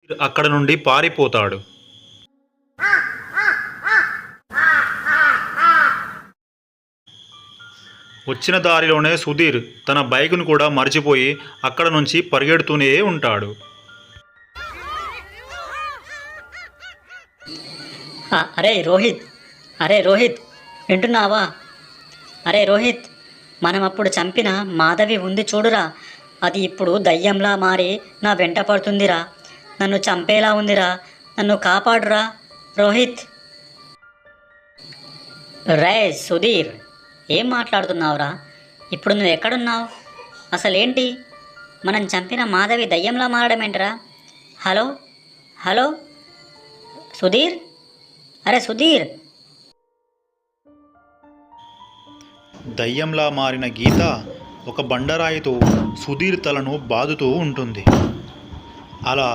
అక్కడ నుండి పారిపోతాడు. వచ్చిన దారిలోనే సుధీర్ తన బైకును కూడా మర్చిపోయి అక్కడ నుంచి పరిగెడుతూనే ఉంటాడు. అరే రోహిత్, అరే రోహిత్, వింటున్నావా? అరే రోహిత్, మనం అప్పుడు చంపిన మాధవి ఉంది చూడురా, అది ఇప్పుడు దయ్యంలా మారి నా వెంట పడుతుందిరా. నన్ను చంపేలా ఉందిరా, నన్ను కాపాడురా రోహిత్. రే సుధీర్, ఏం మాట్లాడుతున్నావురా? ఇప్పుడు నువ్వు ఎక్కడున్నావు? అసలేంటి? మనం చంపిన మాధవి దయ్యంలా మారడం ఏంట్రా? హలో హలో సుధీర్, అరే సుధీర్. దయ్యంలా మారిన గీత ఒక బండరాయితో సుధీర్ తలను బాదుతూ ఉంటుంది. అలా